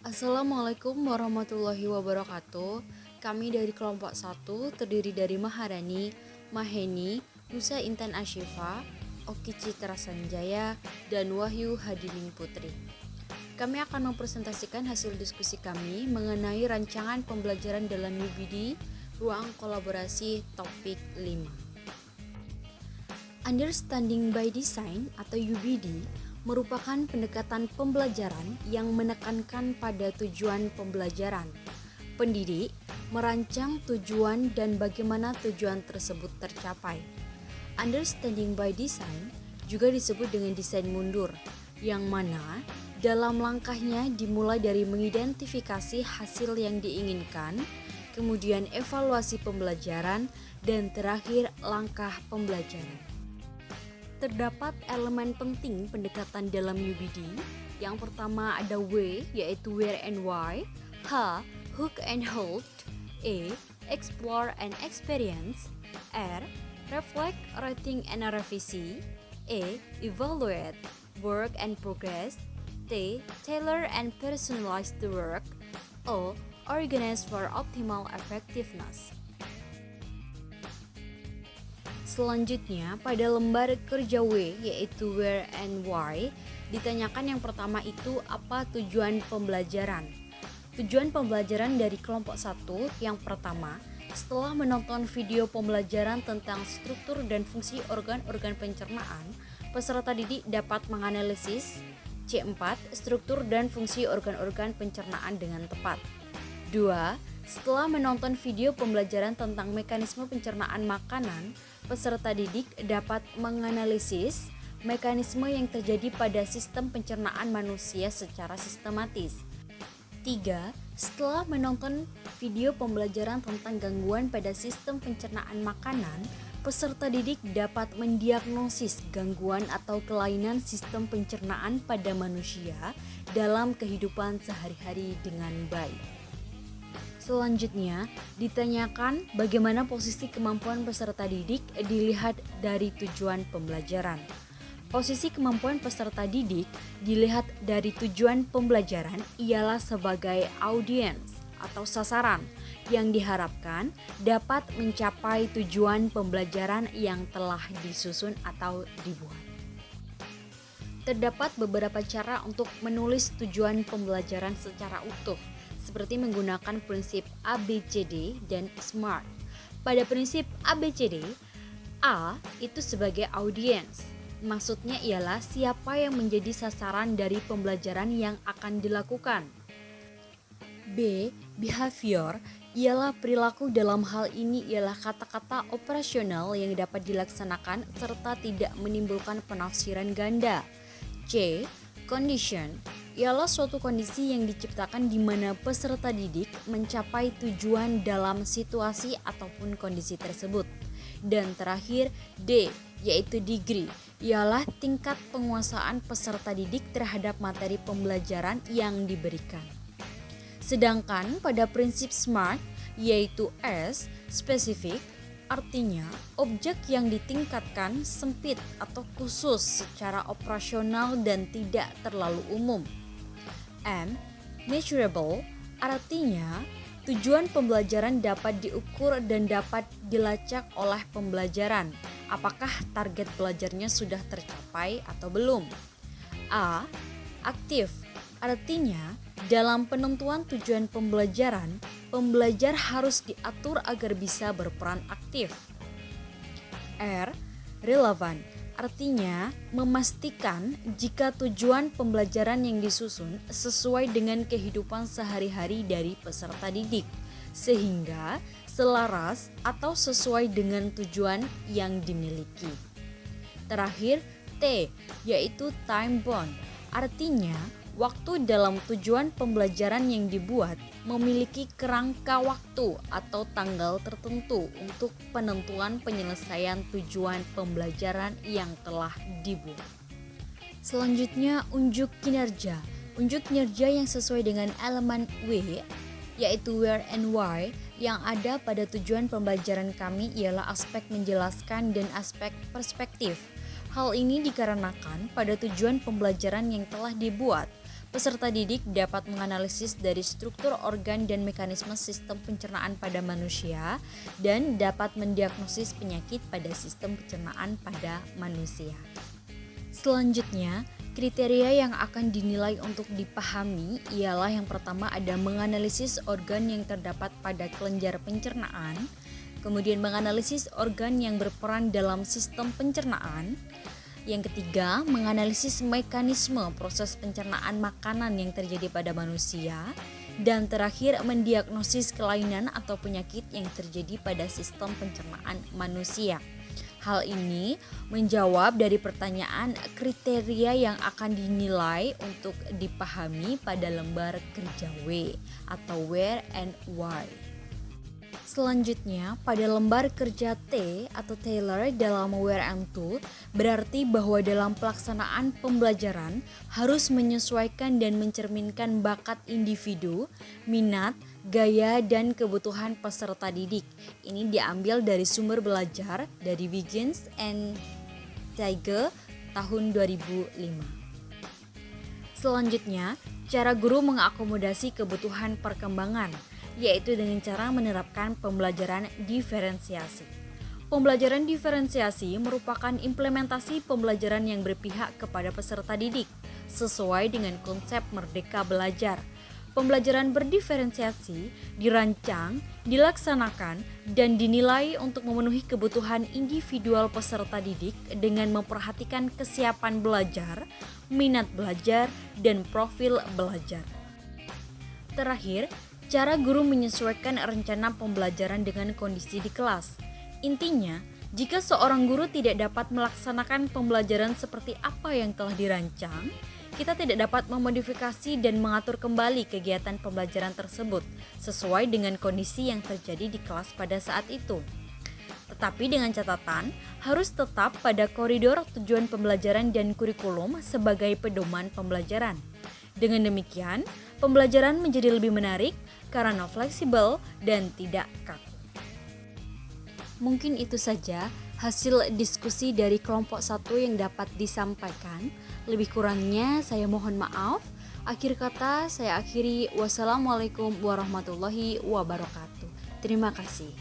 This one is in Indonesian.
Assalamualaikum warahmatullahi wabarakatuh. Kami dari kelompok 1 terdiri dari Maharani, Maheni, Nusa Intan Asyifa, Oki Citra Sanjaya, dan Wahyu Hadining Putri. Kami akan mempresentasikan hasil diskusi kami mengenai rancangan pembelajaran dalam UBD Ruang Kolaborasi Topik 5. Understanding by Design atau UBD merupakan pendekatan pembelajaran yang menekankan pada tujuan pembelajaran. Pendidik merancang tujuan dan bagaimana tujuan tersebut tercapai. Understanding by Design juga disebut dengan desain mundur, yang mana dalam langkahnya dimulai dari mengidentifikasi hasil yang diinginkan, kemudian evaluasi pembelajaran, dan terakhir langkah pembelajaran. Terdapat elemen penting pendekatan dalam UBD. Yang pertama ada W, yaitu where and why. H, hook and hold. E, explore and experience. R, reflect, rating and revisi. E, evaluate, work and progress. T, tailor and personalize the work. O, organize for optimal effectiveness. Selanjutnya, pada lembar kerja W, yaitu where and why, ditanyakan yang pertama itu apa tujuan pembelajaran. Tujuan pembelajaran dari kelompok 1 yang pertama, setelah menonton video pembelajaran tentang struktur dan fungsi organ-organ pencernaan, peserta didik dapat menganalisis C4, struktur dan fungsi organ-organ pencernaan dengan tepat. 2. Setelah menonton video pembelajaran tentang mekanisme pencernaan makanan, peserta didik dapat menganalisis mekanisme yang terjadi pada sistem pencernaan manusia secara sistematis. 3. Setelah menonton video pembelajaran tentang gangguan pada sistem pencernaan makanan, peserta didik dapat mendiagnosis gangguan atau kelainan sistem pencernaan pada manusia dalam kehidupan sehari-hari dengan baik. Selanjutnya, ditanyakan bagaimana posisi kemampuan peserta didik dilihat dari tujuan pembelajaran. Posisi kemampuan peserta didik dilihat dari tujuan pembelajaran ialah sebagai audiens atau sasaran yang diharapkan dapat mencapai tujuan pembelajaran yang telah disusun atau dibuat. Terdapat beberapa cara untuk menulis tujuan pembelajaran secara utuh, seperti menggunakan prinsip ABCD dan SMART. Pada prinsip ABCD, A itu sebagai audiens. Maksudnya ialah siapa yang menjadi sasaran dari pembelajaran yang akan dilakukan. B, behavior, ialah perilaku. Dalam hal ini ialah kata-kata operasional yang dapat dilaksanakan serta tidak menimbulkan penafsiran ganda. C, condition, ialah suatu kondisi yang diciptakan di mana peserta didik mencapai tujuan dalam situasi ataupun kondisi tersebut. Dan terakhir, D, yaitu degree, ialah tingkat penguasaan peserta didik terhadap materi pembelajaran yang diberikan. Sedangkan pada prinsip SMART, yaitu S, spesifik, artinya objek yang ditingkatkan sempit atau khusus secara operasional dan tidak terlalu umum. M, measurable, artinya tujuan pembelajaran dapat diukur dan dapat dilacak oleh pembelajaran. Apakah target belajarnya sudah tercapai atau belum? A, aktif, artinya dalam penentuan tujuan pembelajaran, pembelajar harus diatur agar bisa berperan aktif. R, relevant, artinya memastikan jika tujuan pembelajaran yang disusun sesuai dengan kehidupan sehari-hari dari peserta didik, sehingga selaras atau sesuai dengan tujuan yang dimiliki. Terakhir, T, yaitu time bound, artinya waktu dalam tujuan pembelajaran yang dibuat memiliki kerangka waktu atau tanggal tertentu untuk penentuan penyelesaian tujuan pembelajaran yang telah dibuat. Selanjutnya, unjuk kinerja. Unjuk kinerja yang sesuai dengan elemen W, yaitu where and why, yang ada pada tujuan pembelajaran kami ialah aspek menjelaskan dan aspek perspektif. Hal ini dikarenakan pada tujuan pembelajaran yang telah dibuat, Peserta didik dapat menganalisis dari struktur organ dan mekanisme sistem pencernaan pada manusia dan dapat mendiagnosis penyakit pada sistem pencernaan pada manusia. Selanjutnya, kriteria yang akan dinilai untuk dipahami ialah yang pertama ada menganalisis organ yang terdapat pada kelenjar pencernaan, kemudian menganalisis organ yang berperan dalam sistem pencernaan. Yang ketiga, menganalisis mekanisme proses pencernaan makanan yang terjadi pada manusia. Dan terakhir, mendiagnosis kelainan atau penyakit yang terjadi pada sistem pencernaan manusia. Hal ini menjawab dari pertanyaan kriteria yang akan dinilai untuk dipahami pada lembar kerja W atau where and why. Selanjutnya, pada lembar kerja T atau Taylor dalam where and to berarti bahwa dalam pelaksanaan pembelajaran harus menyesuaikan dan mencerminkan bakat individu, minat, gaya, dan kebutuhan peserta didik. Ini diambil dari sumber belajar dari Wiggins and Teige tahun 2005. Selanjutnya, cara guru mengakomodasi kebutuhan perkembangan, yaitu dengan cara menerapkan pembelajaran diferensiasi. Pembelajaran diferensiasi merupakan implementasi pembelajaran yang berpihak kepada peserta didik, sesuai dengan konsep merdeka belajar. Pembelajaran berdiferensiasi dirancang, dilaksanakan, dan dinilai untuk memenuhi kebutuhan individual peserta didik dengan memperhatikan kesiapan belajar, minat belajar, dan profil belajar. Terakhir, cara guru menyesuaikan rencana pembelajaran dengan kondisi di kelas. Intinya, jika seorang guru tidak dapat melaksanakan pembelajaran seperti apa yang telah dirancang, kita tidak dapat memodifikasi dan mengatur kembali kegiatan pembelajaran tersebut sesuai dengan kondisi yang terjadi di kelas pada saat itu. Tetapi dengan catatan, harus tetap pada koridor tujuan pembelajaran dan kurikulum sebagai pedoman pembelajaran. Dengan demikian, pembelajaran menjadi lebih menarik karena fleksibel dan tidak kaku. Mungkin itu saja hasil diskusi dari kelompok 1 yang dapat disampaikan. Lebih kurangnya saya mohon maaf. Akhir kata saya akhiri. Wassalamualaikum warahmatullahi wabarakatuh. Terima kasih.